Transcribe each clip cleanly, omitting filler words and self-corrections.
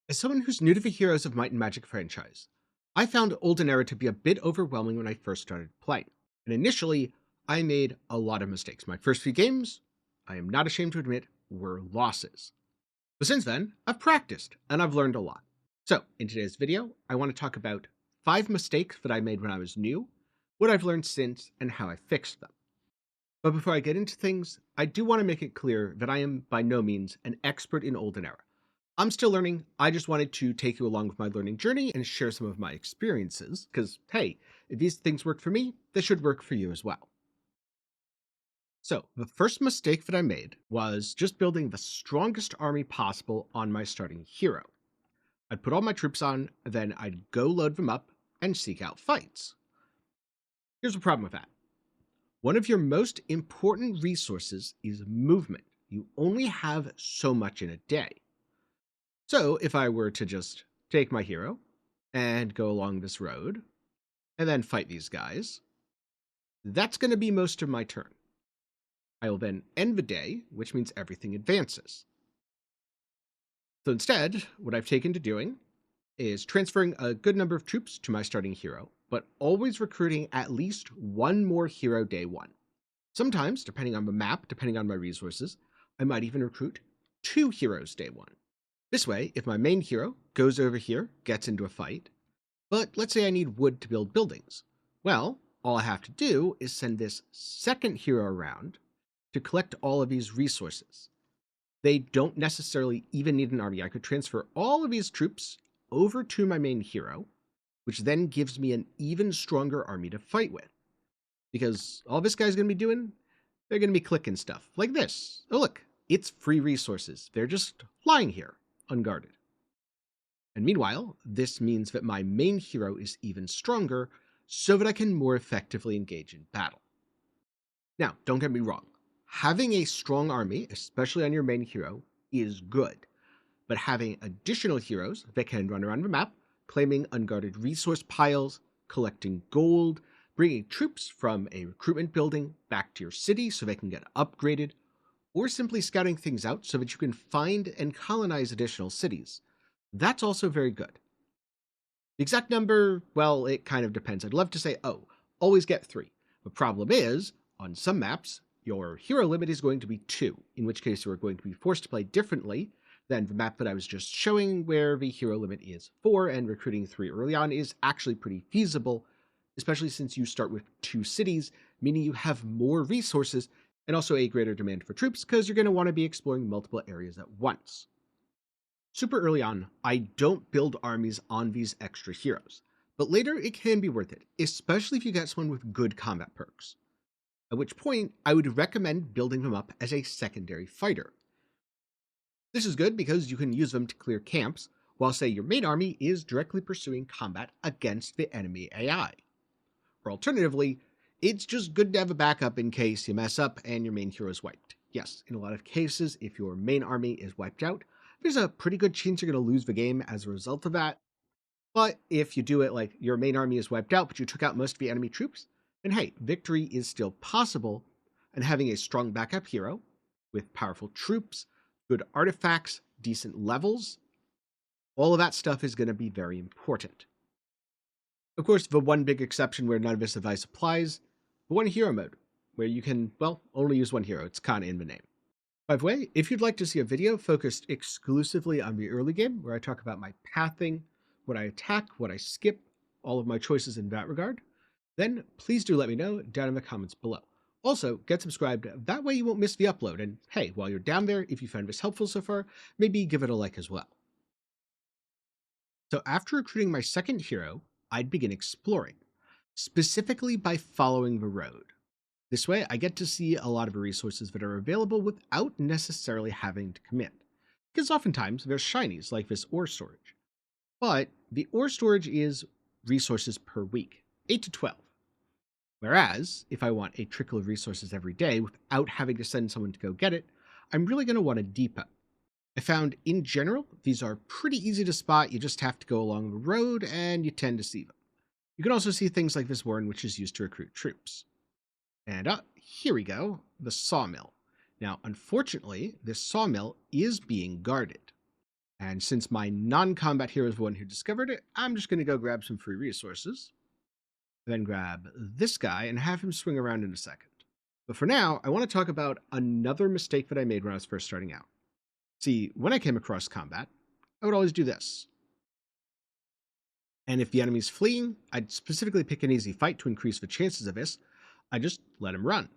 As someone who's new to the Heroes of Might and Magic franchise, I found Olden Era to be a bit overwhelming when I first started playing. And initially, I made a lot of mistakes. My first few games, I am not ashamed to admit, were losses. But since then, I've practiced and I've learned a lot. So, in today's video, I want to talk about 5 mistakes that I made when I was new, what I've learned since, and how I fixed them. But before I get into things, I do want to make it clear that I am by no means an expert in Olden Era. I'm still learning. I just wanted to take you along with my learning journey and share some of my experiences, because, hey, if these things work for me, they should work for you as well. So, the first mistake that I made was just building the strongest army possible on my starting hero. I'd put all my troops on, then I'd go load them up and seek out fights. Here's the problem with that. One of your most important resources is movement. You only have so much in a day. So if I were to just take my hero and go along this road and then fight these guys, that's going to be most of my turn. I will then end the day, which means everything advances. So instead, what I've taken to doing is transferring a good number of troops to my starting hero, but always recruiting at least one more hero day one. Sometimes, depending on the map, depending on my resources, I might even recruit 2 heroes day one. This way, if my main hero goes over here, gets into a fight, but let's say I need wood to build buildings, well, all I have to do is send this second hero around to collect all of these resources. They don't necessarily even need an army. I could transfer all of these troops over to my main hero, which then gives me an even stronger army to fight with. Because all this guy's going to be doing, they're going to be clicking stuff like this. Oh, look, it's free resources. They're just lying here, unguarded. And meanwhile, this means that my main hero is even stronger, so that I can more effectively engage in battle. Now, don't get me wrong. Having a strong army, especially on your main hero, is good. But having additional heroes that can run around the map, claiming unguarded resource piles, collecting gold, bringing troops from a recruitment building back to your city so they can get upgraded, or simply scouting things out so that you can find and colonize additional cities, that's also very good. The exact number, well, it kind of depends. I'd love to say, oh, always get 3. The problem is, on some maps, your hero limit is going to be 2, in which case you are going to be forced to play differently than the map that I was just showing, where the hero limit is 4, and recruiting 3 early on is actually pretty feasible, especially since you start with 2 cities, meaning you have more resources and also a greater demand for troops because you're going to want to be exploring multiple areas at once. Super early on, I don't build armies on these extra heroes, but later it can be worth it, especially if you get someone with good combat perks. At which point, I would recommend building them up as a secondary fighter. This is good because you can use them to clear camps, while say your main army is directly pursuing combat against the enemy AI. Or alternatively, it's just good to have a backup in case you mess up and your main hero is wiped. Yes, in a lot of cases, if your main army is wiped out, there's a pretty good chance you're going to lose the game as a result of that. But if you do it like your main army is wiped out, but you took out most of the enemy troops, then hey, victory is still possible, and having a strong backup hero with powerful troops, good artifacts, decent levels, all of that stuff is going to be very important. Of course, the one big exception where none of this advice applies, the one hero mode, where you can, well, only use one hero. It's kind of in the name. By the way, if you'd like to see a video focused exclusively on the early game, where I talk about my pathing, what I attack, what I skip, all of my choices in that regard, then please do let me know down in the comments below. Also, get subscribed, that way you won't miss the upload, and hey, while you're down there, if you found this helpful so far, maybe give it a like as well. So after recruiting my second hero, I'd begin exploring, specifically by following the road. This way, I get to see a lot of the resources that are available without necessarily having to commit. Because oftentimes, there's shinies like this ore storage. But the ore storage is resources per week, 8 to 12. Whereas, if I want a trickle of resources every day without having to send someone to go get it, I'm really going to want a depot. I found, in general, these are pretty easy to spot. You just have to go along the road, and you tend to see them. You can also see things like this one, which is used to recruit troops. And here we go, the sawmill. Now, unfortunately, this sawmill is being guarded. And since my non-combat hero is the one who discovered it, I'm just going to go grab some free resources, then grab this guy and have him swing around in a second. But for now, I want to talk about another mistake that I made when I was first starting out. See, when I came across combat, I would always do this. And if the enemy's fleeing, I'd specifically pick an easy fight to increase the chances of this. I just let him run.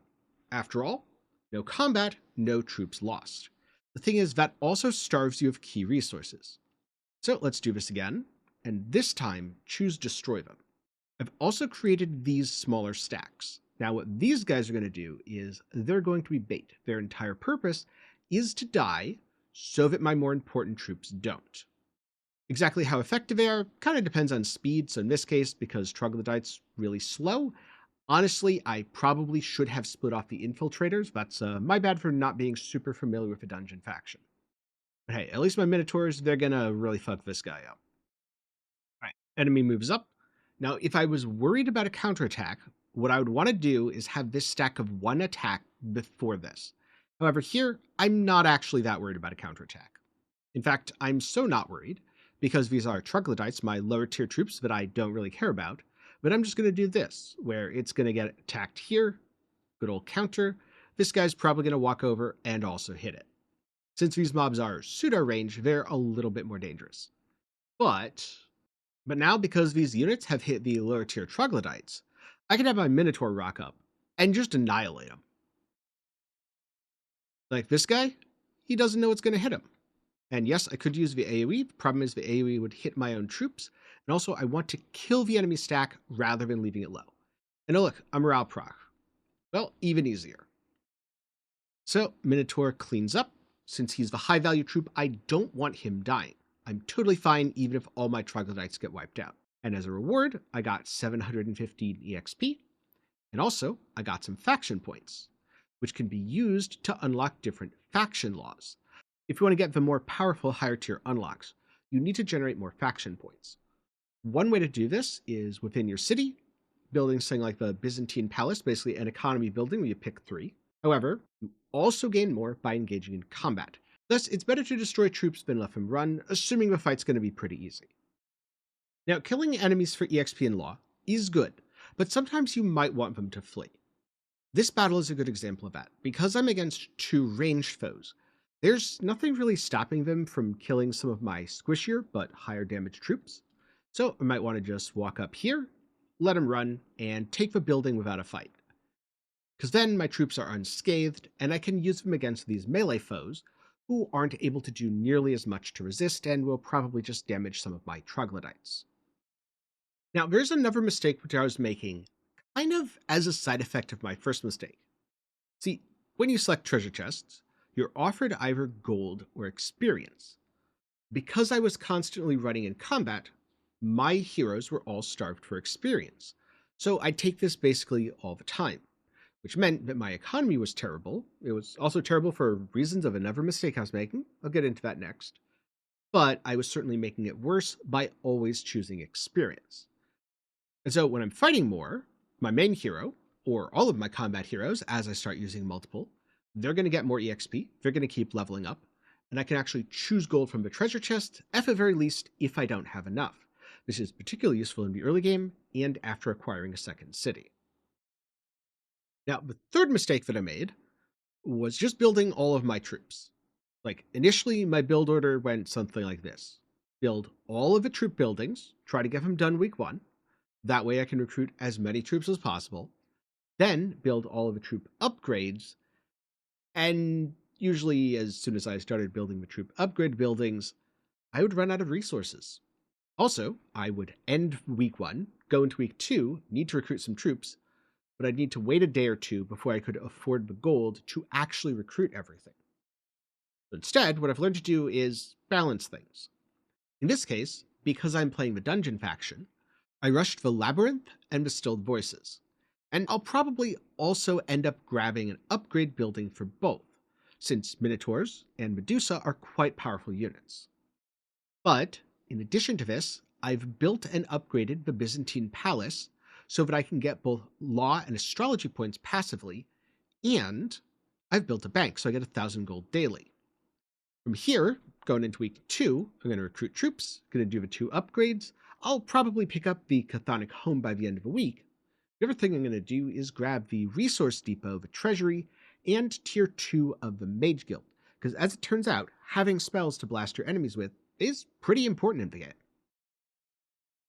After all, no combat, no troops lost. The thing is, that also starves you of key resources. So let's do this again, and this time choose Destroy Them. I've also created these smaller stacks. Now what these guys are going to do is they're going to be bait. Their entire purpose is to die so that my more important troops don't. Exactly how effective they are kind of depends on speed, so in this case, because Troglodyte's really slow, honestly, I probably should have split off the infiltrators. That's my bad for not being super familiar with the dungeon faction. But hey, at least my Minotaurs, they're gonna really fuck this guy up. Alright, enemy moves up. Now, if I was worried about a counterattack, what I would want to do is have this stack of one attack before this. However, here, I'm not actually that worried about a counterattack. In fact, I'm so not worried, because these are Troglodytes, my lower tier troops that I don't really care about, but I'm just going to do this, where it's going to get attacked here, good old counter. This guy's probably going to walk over and also hit it. Since these mobs are pseudo range, they're a little bit more dangerous. But now because these units have hit the lower tier Troglodytes, I can have my Minotaur rock up and just annihilate them. Like this guy, he doesn't know what's going to hit him. And yes, I could use the AoE. The problem is the AoE would hit my own troops. And also, I want to kill the enemy stack rather than leaving it low. And oh look, a morale proc. Well, even easier. So, Minotaur cleans up. Since he's the high value troop, I don't want him dying. I'm totally fine even if all my Troglodytes get wiped out. And as a reward, I got 715 EXP. And also, I got some faction points, which can be used to unlock different faction laws. If you want to get the more powerful higher tier unlocks, you need to generate more faction points. One way to do this is within your city, building something like the Byzantine Palace, basically an economy building where you pick 3. However, you also gain more by engaging in combat. Thus, it's better to destroy troops than let them run, assuming the fight's going to be pretty easy. Now, killing enemies for EXP and law is good, but sometimes you might want them to flee. This battle is a good example of that. Because I'm against 2 ranged foes, there's nothing really stopping them from killing some of my squishier but higher damage troops. So I might want to just walk up here, let them run, and take the building without a fight. Because then my troops are unscathed, and I can use them against these melee foes, who aren't able to do nearly as much to resist and will probably just damage some of my Troglodytes. Now, there's another mistake which I was making, kind of as a side effect of my first mistake. See, when you select treasure chests, you're offered either gold or experience. Because I was constantly running in combat, my heroes were all starved for experience. So I'd take this basically all the time, which meant that my economy was terrible. It was also terrible for reasons of another mistake I was making. I'll get into that next. But I was certainly making it worse by always choosing experience. And so when I'm fighting more, my main hero, or all of my combat heroes as I start using multiple, they're going to get more EXP, they're going to keep leveling up, and I can actually choose gold from the treasure chest, at the very least, if I don't have enough. This is particularly useful in the early game and after acquiring a second city. Now, the third mistake that I made was just building all of my troops. Like, initially, my build order went something like this. Build all of the troop buildings, try to get them done week 1. That way I can recruit as many troops as possible. Then build all of the troop upgrades, and usually as soon as I started building the troop upgrade buildings, I would run out of resources. Also, I would end week 1, go into week 2, need to recruit some troops, but I'd need to wait a day or 2 before I could afford the gold to actually recruit everything. Instead, what I've learned to do is balance things. In this case, because I'm playing the dungeon faction, I rushed the Labyrinth and Distilled Voices. And I'll probably also end up grabbing an upgrade building for both, since Minotaurs and Medusa are quite powerful units. But, in addition to this, I've built and upgraded the Byzantine Palace so that I can get both law and astrology points passively, and I've built a bank so I get 1,000 gold daily. From here, going into week 2, I'm going to recruit troops, going to do the 2 upgrades. I'll probably pick up the Chthonic Home by the end of the week. The other thing I'm going to do is grab the Resource Depot, the Treasury, and Tier 2 of the Mage Guild, because as it turns out, having spells to blast your enemies with is pretty important in the game.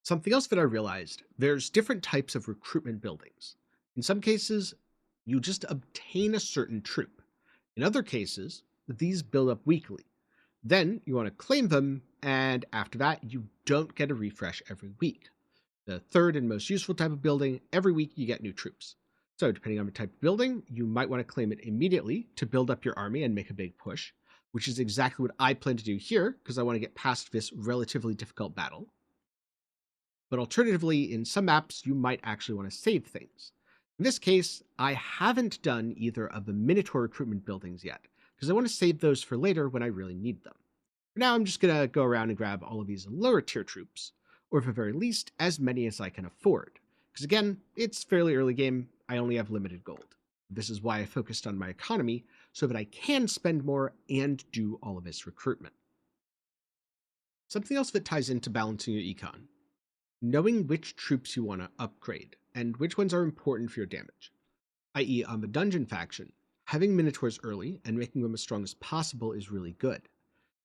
Something else that I realized, there's different types of recruitment buildings. In some cases, you just obtain a certain troop. In other cases, these build up weekly. Then you want to claim them, and after that, you don't get a refresh every week. The third and most useful type of building, every week you get new troops. So depending on the type of building, you might want to claim it immediately to build up your army and make a big push, which is exactly what I plan to do here, because I want to get past this relatively difficult battle. But alternatively, in some maps, you might actually want to save things. In this case, I haven't done either of the Minotaur recruitment buildings yet, because I want to save those for later when I really need them. For now, I'm just going to go around and grab all of these lower tier troops, or at the very least, as many as I can afford. Because again, it's fairly early game, I only have limited gold. This is why I focused on my economy, so that I can spend more and do all of this recruitment. Something else that ties into balancing your econ: knowing which troops you want to upgrade, and which ones are important for your damage. I.e., on the dungeon faction, having Minotaurs early and making them as strong as possible is really good.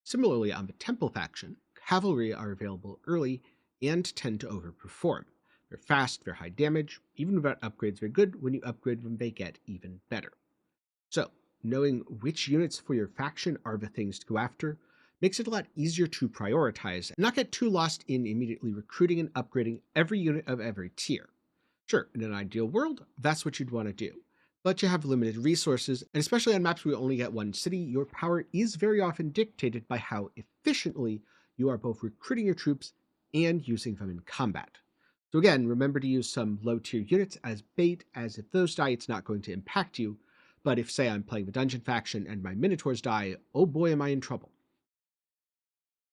Similarly, on the Temple faction, cavalry are available early and tend to overperform. They're fast, they're high damage, even without upgrades they're good. When you upgrade them, they get even better. So, knowing which units for your faction are the things to go after makes it a lot easier to prioritize and not get too lost in immediately recruiting and upgrading every unit of every tier. Sure, in an ideal world, that's what you'd want to do, but you have limited resources, and especially on maps where you only get one city, your power is very often dictated by how efficiently you are both recruiting your troops and using them in combat. So again, remember to use some low tier units as bait, as if those die, it's not going to impact you, but if, say, I'm playing the dungeon faction and my Minotaurs die, oh boy am I in trouble.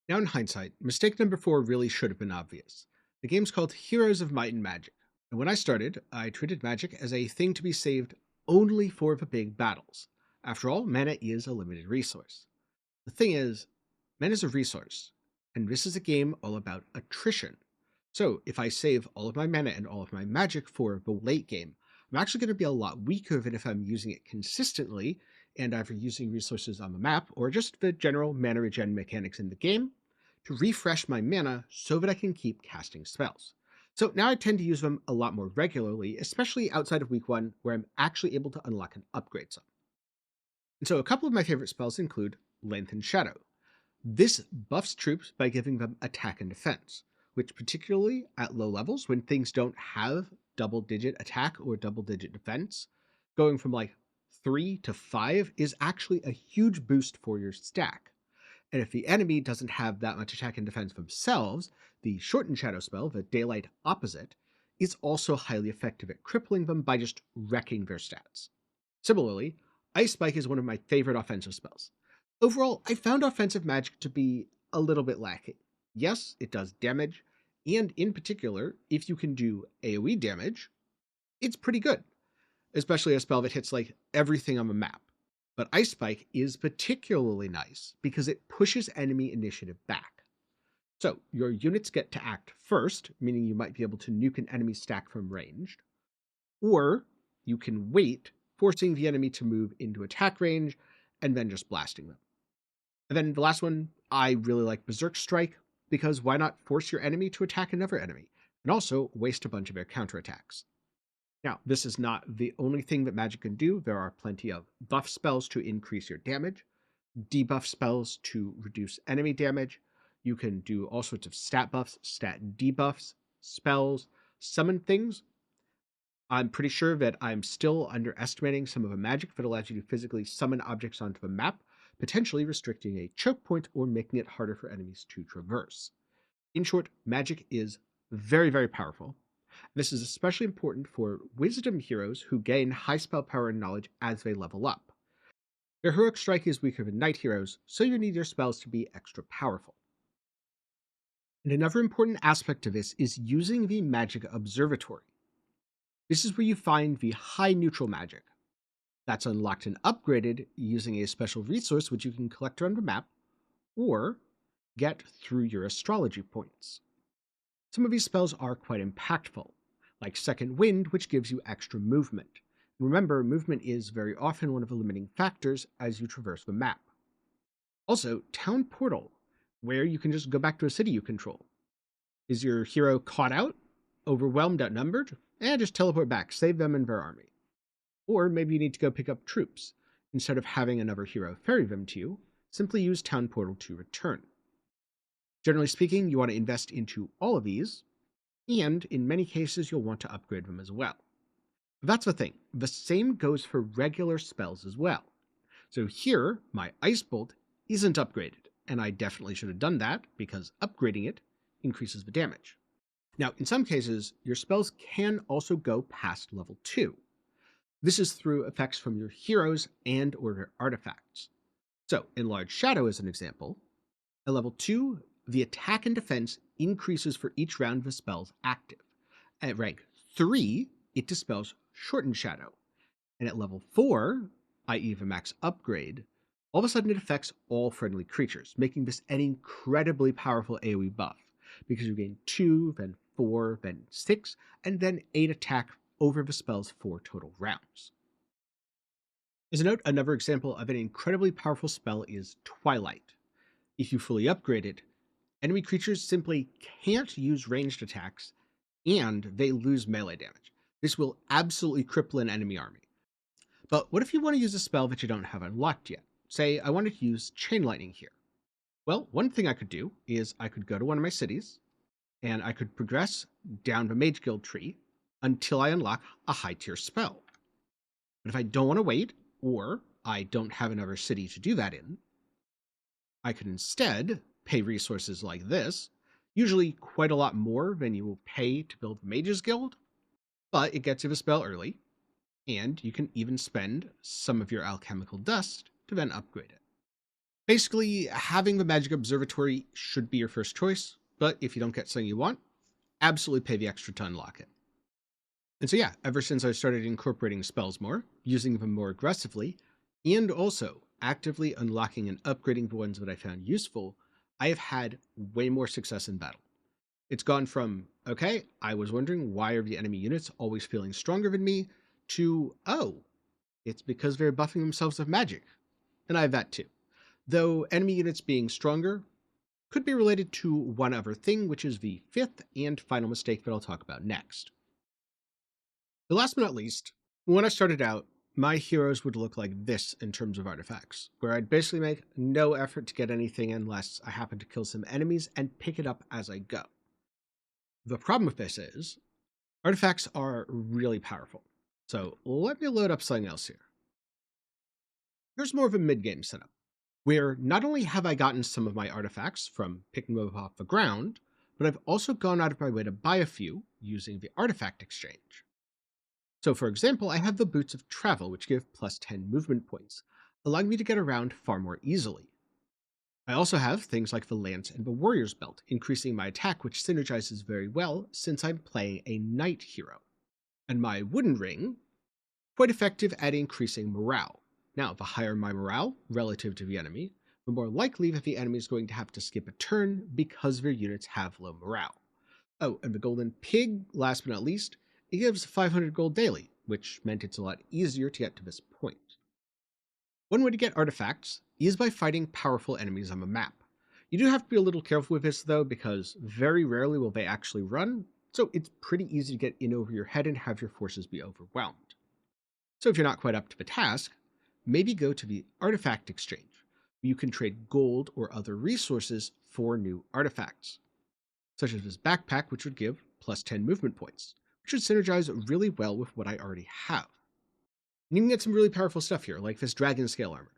Now in hindsight, mistake number 4 really should have been obvious. The game's called Heroes of Might and Magic, and when I started, I treated magic as a thing to be saved only for the big battles. After all, mana is a limited resource. The thing is, mana is a resource, and this is a game all about attrition. So if I save all of my mana and all of my magic for the late game, I'm actually going to be a lot weaker than if I'm using it consistently and either using resources on the map or just the general mana regen mechanics in the game to refresh my mana so that I can keep casting spells. So now I tend to use them a lot more regularly, especially outside of week 1 where I'm actually able to unlock and upgrade some. And so a couple of my favorite spells include Lengthen Shadow. This buffs troops by giving them attack and defense, which particularly at low levels when things don't have double-digit attack or double-digit defense, going from like 3 to 5 is actually a huge boost for your stack. And if the enemy doesn't have that much attack and defense themselves, the Shorten Shadow spell, the Daylight opposite, is also highly effective at crippling them by just wrecking their stats. Similarly, Ice Spike is one of my favorite offensive spells. Overall, I found offensive magic to be a little bit lacking. Yes, it does damage, and in particular, if you can do AoE damage, it's pretty good, especially a spell that hits like everything on the map. But Ice Spike is particularly nice because it pushes enemy initiative back. So your units get to act first, meaning you might be able to nuke an enemy stack from ranged, or you can wait, forcing the enemy to move into attack range and then just blasting them. And then the last one, I really like Berserk Strike, because why not force your enemy to attack another enemy, and also waste a bunch of their counterattacks. Now, this is not the only thing that magic can do. There are plenty of buff spells to increase your damage, debuff spells to reduce enemy damage. You can do all sorts of stat buffs, stat debuffs, spells, summon things. I'm pretty sure that I'm still underestimating some of the magic that allows you to physically summon objects onto the map, potentially restricting a choke point or making it harder for enemies to traverse. In short, magic is very, very powerful. This is especially important for wisdom heroes who gain high spell power and knowledge as they level up. Their heroic strike is weaker than knight heroes, so you need your spells to be extra powerful. And another important aspect of this is using the magic observatory. This is where you find the high neutral magic. That's unlocked and upgraded using a special resource which you can collect around the map, or get through your astrology points. Some of these spells are quite impactful, like Second Wind, which gives you extra movement. And remember, movement is very often one of the limiting factors as you traverse the map. Also, Town Portal, where you can just go back to a city you control. Is your hero caught out? Overwhelmed, outnumbered? Just teleport back, save them and their army. Or maybe you need to go pick up troops. Instead of having another hero ferry them to you, simply use Town Portal to return. Generally speaking, you want to invest into all of these, and in many cases you'll want to upgrade them as well. But that's the thing, the same goes for regular spells as well. So here, my Ice Bolt isn't upgraded, and I definitely should have done that because upgrading it increases the damage. Now, in some cases, your spells can also go past level 2. This is through effects from your heroes and or their artifacts. So, in Large Shadow as an example, at level 2, the attack and defense increases for each round the spell's active. At rank 3, it dispels Shortened Shadow. And at level 4, i.e. the max upgrade, all of a sudden it affects all friendly creatures, making this an incredibly powerful AoE buff, because you gain 2, then 4, then 6, and then 8 attack over the spell's 4 total rounds. As a note, another example of an incredibly powerful spell is Twilight. If you fully upgrade it, enemy creatures simply can't use ranged attacks, and they lose melee damage. This will absolutely cripple an enemy army. But what if you want to use a spell that you don't have unlocked yet? Say, I wanted to use Chain Lightning here. Well, one thing I could do is I could go to one of my cities, and I could progress down the Mage Guild tree until I unlock a high tier spell. But if I don't want to wait, or I don't have another city to do that in, I could instead pay resources like this, usually quite a lot more than you will pay to build the Mage's Guild, but it gets you the spell early, and you can even spend some of your alchemical dust to then upgrade it. Basically, having the Magic Observatory should be your first choice, but if you don't get something you want, absolutely pay the extra to unlock it. And so yeah, ever since I started incorporating spells more, using them more aggressively, and also actively unlocking and upgrading the ones that I found useful, I have had way more success in battle. It's gone from, okay, I was wondering why are the enemy units always feeling stronger than me, to, oh, it's because they're buffing themselves with magic. And I have that too. Though enemy units being stronger could be related to one other thing, which is the fifth and final mistake that I'll talk about next. The last but not least, when I started out, my heroes would look like this in terms of artifacts, where I'd basically make no effort to get anything unless I happen to kill some enemies and pick it up as I go. The problem with this is, artifacts are really powerful. So let me load up something else here. Here's more of a mid-game setup, where not only have I gotten some of my artifacts from picking them up off the ground, but I've also gone out of my way to buy a few using the artifact exchange. So for example, I have the Boots of Travel, which give plus 10 movement points, allowing me to get around far more easily. I also have things like the Lance and the Warrior's Belt, increasing my attack, which synergizes very well since I'm playing a knight hero. And my Wooden Ring, quite effective at increasing morale. Now, the higher my morale relative to the enemy, the more likely that the enemy is going to have to skip a turn because their units have low morale. Oh, and the Golden Pig, last but not least, it gives 500 gold daily, which meant it's a lot easier to get to this point. One way to get artifacts is by fighting powerful enemies on the map. You do have to be a little careful with this though, because very rarely will they actually run, so it's pretty easy to get in over your head and have your forces be overwhelmed. So if you're not quite up to the task, maybe go to the artifact exchange, where you can trade gold or other resources for new artifacts, such as this backpack, which would give plus 10 movement points, which would synergize really well with what I already have. And you can get some really powerful stuff here, like this Dragon Scale Armor,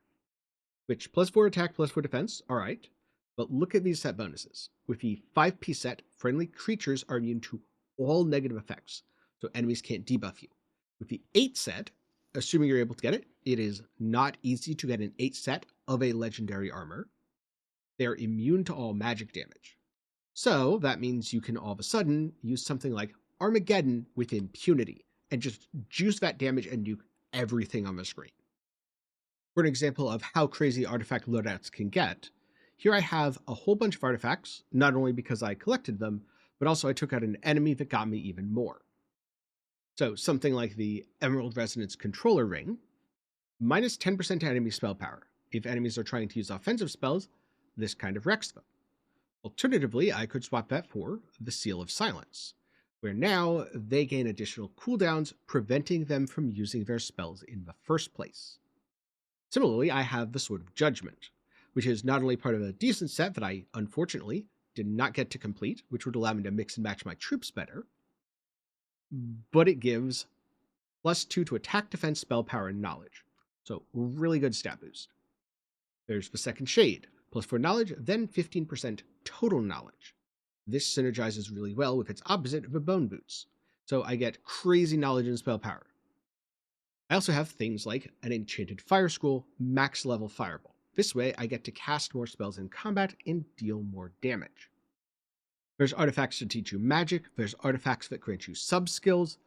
which plus 4 attack, plus 4 defense, alright, but look at these set bonuses. With the 5p set, friendly creatures are immune to all negative effects, so enemies can't debuff you. With the 8 set, assuming you're able to get it, it is not easy to get an 8 set of a legendary armor. They're immune to all magic damage. So that means you can all of a sudden use something like Armageddon with impunity and just juice that damage and nuke everything on the screen. For an example of how crazy artifact loadouts can get, Here I have a whole bunch of artifacts, not only because I collected them, but also I took out an enemy that got me even more. So something like the Emerald Resonance Controller Ring, minus 10% to enemy spell power. If enemies are trying to use offensive spells, this kind of wrecks them. Alternatively, I could swap that for the Seal of Silence, where now they gain additional cooldowns, preventing them from using their spells in the first place. Similarly, I have the Sword of Judgment, which is not only part of a decent set that I, unfortunately, did not get to complete, which would allow me to mix and match my troops better, but it gives +2 to attack, defense, spell power, and knowledge. So really good stat boost. There's the Second Shade, +4 knowledge, then 15% total knowledge. This synergizes really well with its opposite, the Bone Boots, so I get crazy knowledge and spell power. I also have things like an Enchanted Fire Scroll, max level Fireball. This way I get to cast more spells in combat and deal more damage. There's artifacts to teach you magic, there's artifacts that grant you sub-skills,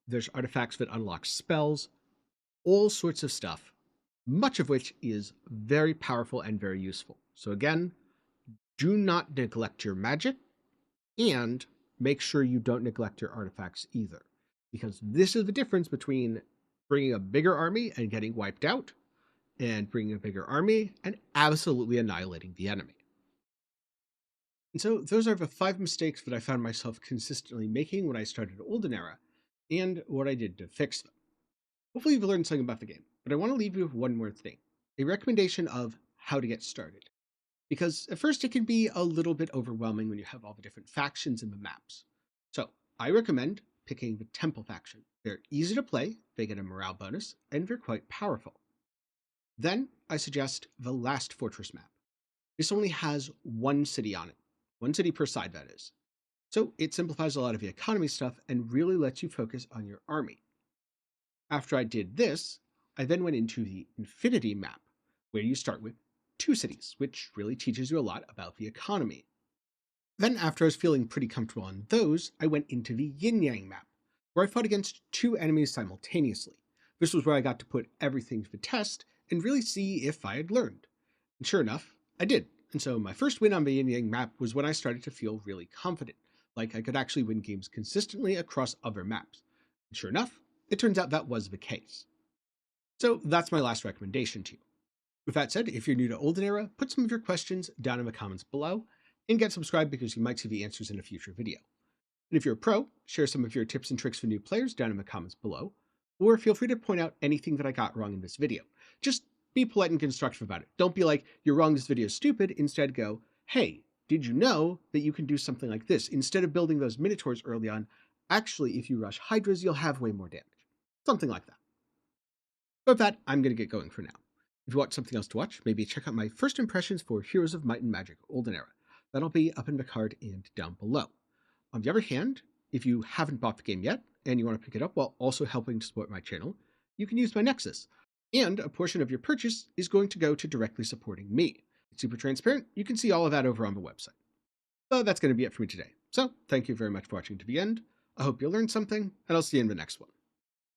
there's artifacts that unlock spells, all sorts of stuff, much of which is very powerful and very useful. So again, do not neglect your magic, and make sure you don't neglect your artifacts either, because this is the difference between bringing a bigger army and getting wiped out, and bringing a bigger army and absolutely annihilating the enemy. And so those are the 5 mistakes that I found myself consistently making when I started Olden Era, and what I did to fix them. Hopefully you've learned something about the game, but I want to leave you with one more thing, a recommendation of how to get started. Because at first it can be a little bit overwhelming when you have all the different factions in the maps. So I recommend picking the Temple faction. They're easy to play, they get a morale bonus, and they're quite powerful. Then I suggest the Last Fortress map. This only has 1 city on it. 1 city per side, that is. So it simplifies a lot of the economy stuff and really lets you focus on your army. After I did this, I then went into the Infinity map, where you start with 2 cities, which really teaches you a lot about the economy. Then after I was feeling pretty comfortable on those, I went into the Yin Yang map, where I fought against 2 enemies simultaneously. This was where I got to put everything to the test and really see if I had learned. And sure enough, I did. And so my first win on the Yin Yang map was when I started to feel really confident, like I could actually win games consistently across other maps. And sure enough, it turns out that was the case. So that's my last recommendation to you. With that said, if you're new to Olden Era, put some of your questions down in the comments below, and get subscribed because you might see the answers in a future video. And if you're a pro, share some of your tips and tricks for new players down in the comments below, or feel free to point out anything that I got wrong in this video. Just be polite and constructive about it. Don't be like, you're wrong, this video is stupid. Instead go, hey, did you know that you can do something like this? Instead of building those Minotaurs early on, actually, if you rush Hydras, you'll have way more damage. Something like that. But with that, I'm going to get going for now. If you want something else to watch, maybe check out my first impressions for Heroes of Might and Magic Olden Era. That'll be up in the card and down below. On the other hand, if you haven't bought the game yet, and you want to pick it up while also helping to support my channel, you can use my Nexus. And a portion of your purchase is going to go to directly supporting me. It's super transparent, you can see all of that over on the website. But that's going to be it for me today. So, thank you very much for watching to the end. I hope you learned something, and I'll see you in the next one.